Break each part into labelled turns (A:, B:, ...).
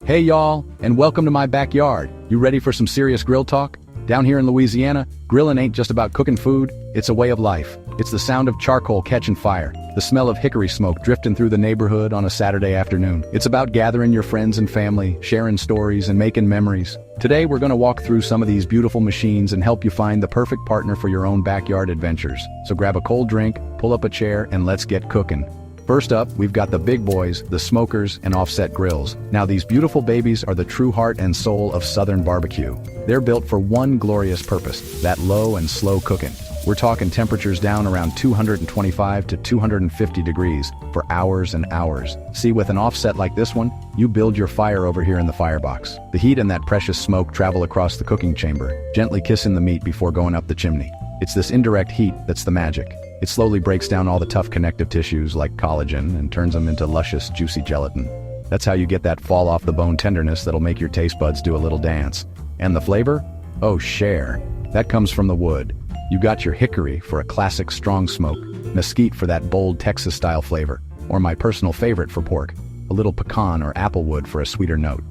A: Hey y'all, and welcome to my backyard. You ready for some serious grill talk? Down here in Louisiana, grilling ain't just about cooking food, it's a way of life. It's the sound of charcoal catching fire, the smell of hickory smoke drifting through the neighborhood on a Saturday afternoon. It's about gathering your friends and family, sharing stories, and making memories. Today we're gonna walk through some of these beautiful machines and help you find the perfect partner for your own backyard adventures. So grab a cold drink, pull up a chair, and let's get cooking. First up, we've got the big boys, the smokers and offset grills. Now these beautiful babies are the true heart and soul of Southern barbecue. They're built for one glorious purpose, that low and slow cooking. We're talking temperatures down around 225 to 250 degrees for hours and hours. See, with an offset like this one, you build your fire over here in the firebox. The heat and that precious smoke travel across the cooking chamber, gently kissing the meat before going up the chimney. It's this indirect heat that's the magic. It slowly breaks down all the tough connective tissues like collagen and turns them into luscious, juicy gelatin. That's how you get that fall-off-the-bone tenderness that'll make your taste buds do a little dance. And the flavor? Oh, share. That comes from the wood. You got your hickory for a classic strong smoke, mesquite for that bold Texas-style flavor, or my personal favorite for pork, a little pecan or applewood for a sweeter note.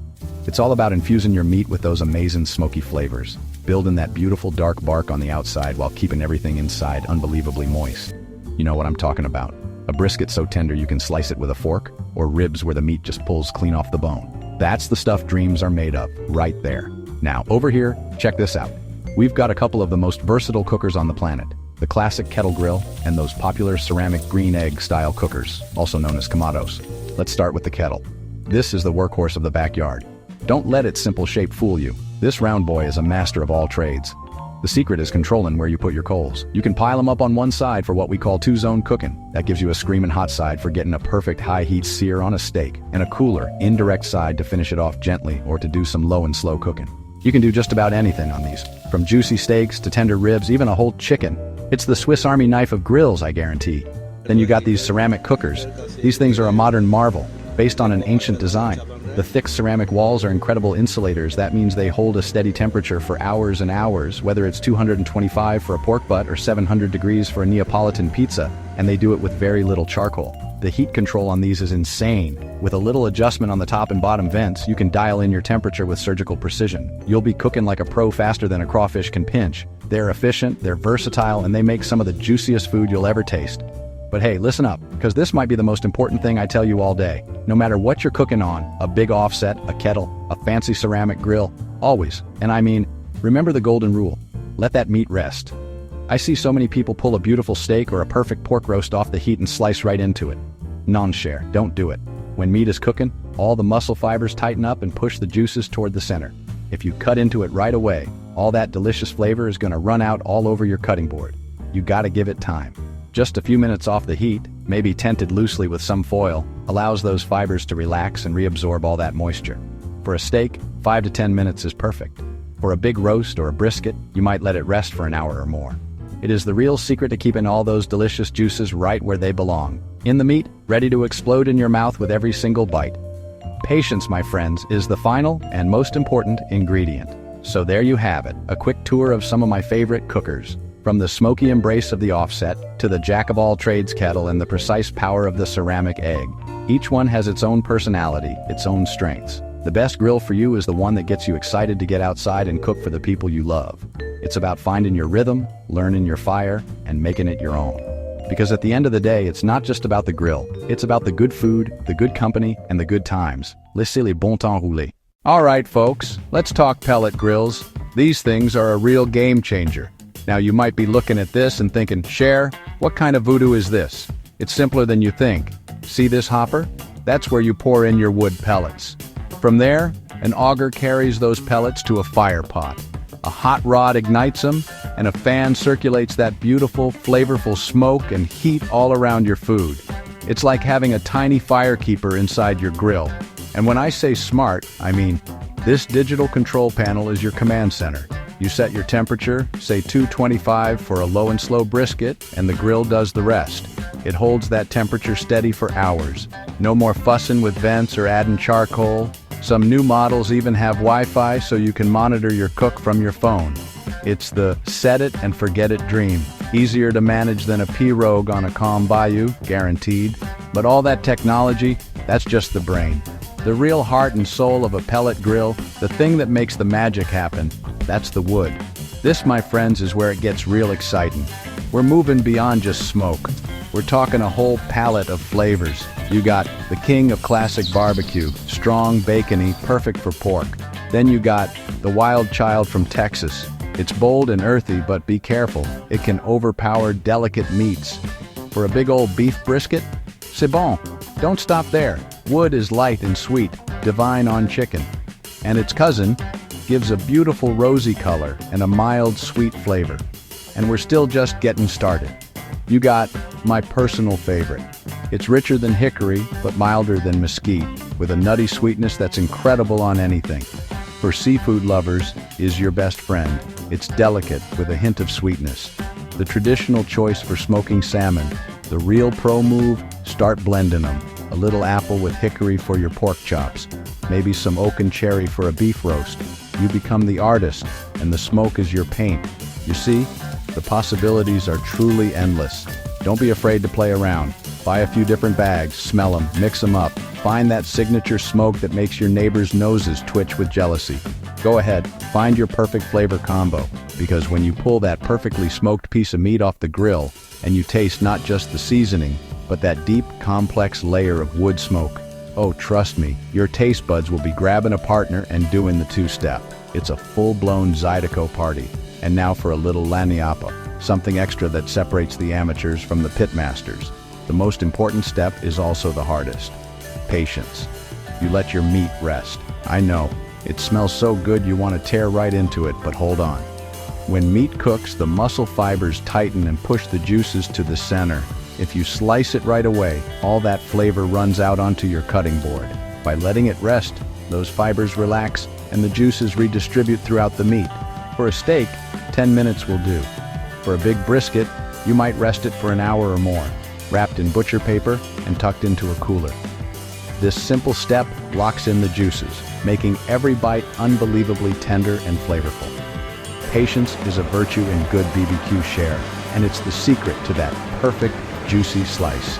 A: It's all about infusing your meat with those amazing smoky flavors, building that beautiful dark bark on the outside while keeping everything inside unbelievably moist. You know what I'm talking about. A brisket so tender you can slice it with a fork, or ribs where the meat just pulls clean off the bone. That's the stuff dreams are made of, right there. Now, over here, check this out. We've got a couple of the most versatile cookers on the planet, the classic kettle grill and those popular ceramic green egg style cookers, also known as kamados. Let's start with the kettle. This is the workhorse of the backyard. Don't let its simple shape fool you. This round boy is a master of all trades. The secret is controlling where you put your coals. You can pile them up on one side for what we call two-zone cooking. That gives you a screaming hot side for getting a perfect high-heat sear on a steak, and a cooler, indirect side to finish it off gently or to do some low and slow cooking. You can do just about anything on these, from juicy steaks to tender ribs, even a whole chicken. It's the Swiss Army knife of grills, I guarantee. Then you got these ceramic cookers. These things are a modern marvel, based on an ancient design. The thick ceramic walls are incredible insulators. That means they hold a steady temperature for hours and hours, whether it's 225 for a pork butt or 700 degrees for a Neapolitan pizza, and they do it with very little charcoal. The heat control on these is insane. With a little adjustment on the top and bottom vents, you can dial in your temperature with surgical precision. You'll be cooking like a pro faster than a crawfish can pinch. They're efficient, they're versatile, and they make some of the juiciest food you'll ever taste. But hey, listen up, because this might be the most important thing I tell you all day. No matter what you're cooking on, a big offset, a kettle, a fancy ceramic grill, always, and I mean, remember the golden rule. Let that meat rest. I see so many people pull a beautiful steak or a perfect pork roast off the heat and slice right into it. Non-share, don't do it. When meat is cooking, all the muscle fibers tighten up and push the juices toward the center. If you cut into it right away, all that delicious flavor is gonna run out all over your cutting board. You gotta give it time. Just a few minutes off the heat, maybe tented loosely with some foil, allows those fibers to relax and reabsorb all that moisture. For a steak, 5 to 10 minutes is perfect. For a big roast or a brisket, you might let it rest for an hour or more. It is the real secret to keeping all those delicious juices right where they belong. In the meat, ready to explode in your mouth with every single bite. Patience, my friends, is the final and most important ingredient. So there you have it, a quick tour of some of my favorite cookers. From the smoky embrace of the offset, to the jack-of-all-trades kettle and the precise power of the ceramic egg. Each one has its own personality, its own strengths. The best grill for you is the one that gets you excited to get outside and cook for the people you love. It's about finding your rhythm, learning your fire, and making it your own. Because at the end of the day, it's not just about the grill. It's about the good food, the good company, and the good times. Laissez les bon temps rouler. All right, folks, let's talk pellet grills. These things are a real game changer. Now you might be looking at this and thinking, Cher, what kind of voodoo is this? It's simpler than you think. See this hopper? That's where you pour in your wood pellets. From there, an auger carries those pellets to a fire pot. A hot rod ignites them, and a fan circulates that beautiful, flavorful smoke and heat all around your food. It's like having a tiny firekeeper inside your grill. And when I say smart, I mean, this digital control panel is your command center. You set your temperature, say 225 for a low and slow brisket, and the grill does the rest. It holds that temperature steady for hours. No more fussing with vents or adding charcoal. Some new models even have Wi-Fi so you can monitor your cook from your phone. It's the set it and forget it dream. Easier to manage than a pirogue on a calm bayou, guaranteed. But all that technology, that's just the brain. The real heart and soul of a pellet grill, the thing that makes the magic happen, that's the wood. This, my friends, is where it gets real exciting. We're moving beyond just smoke. We're talking a whole palette of flavors. You got the king of classic barbecue, strong, bacony, perfect for pork. Then you got the wild child from Texas. It's bold and earthy, but be careful. It can overpower delicate meats. For a big old beef brisket? C'est bon. Don't stop there. Wood is light and sweet, divine on chicken. And its cousin gives a beautiful rosy color and a mild, sweet flavor. And we're still just getting started. You got my personal favorite. It's richer than hickory, but milder than mesquite, with a nutty sweetness that's incredible on anything. For seafood lovers, is your best friend. It's delicate with a hint of sweetness. The traditional choice for smoking salmon. The real pro move, start blending them. A little apple with hickory for your pork chops. Maybe some oak and cherry for a beef roast. You become the artist, and the smoke is your paint. You see, the possibilities are truly endless. Don't be afraid to play around. Buy a few different bags, smell them, mix them up. Find that signature smoke that makes your neighbor's noses twitch with jealousy. Go ahead, find your perfect flavor combo, because when you pull that perfectly smoked piece of meat off the grill, and you taste not just the seasoning, but that deep, complex layer of wood smoke, oh, trust me, your taste buds will be grabbing a partner and doing the two-step. It's a full-blown Zydeco party. And now for a little laniapa, something extra that separates the amateurs from the pitmasters. The most important step is also the hardest. Patience. You let your meat rest. I know, it smells so good you want to tear right into it, but hold on. When meat cooks, the muscle fibers tighten and push the juices to the center. If you slice it right away, all that flavor runs out onto your cutting board. By letting it rest, those fibers relax and the juices redistribute throughout the meat. For a steak, 10 minutes will do. For a big brisket, you might rest it for an hour or more, wrapped in butcher paper and tucked into a cooler. This simple step locks in the juices, making every bite unbelievably tender and flavorful. Patience is a virtue in good BBQ share, and it's the secret to that perfect, juicy slice.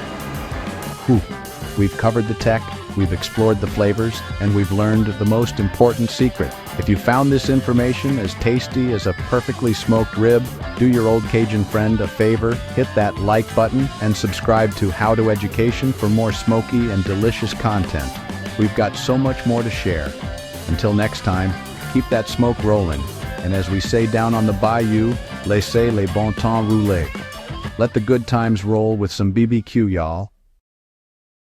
A: Whew. We've covered the tech, we've explored the flavors, and we've learned the most important secret. If you found this information as tasty as a perfectly smoked rib, do your old Cajun friend a favor, hit that like button, and subscribe to HowToEducation for more smoky and delicious content. We've got so much more to share. Until next time, keep that smoke rolling, and as we say down on the bayou, laissez les bon temps rouler. Let the good times roll with some BBQ, y'all.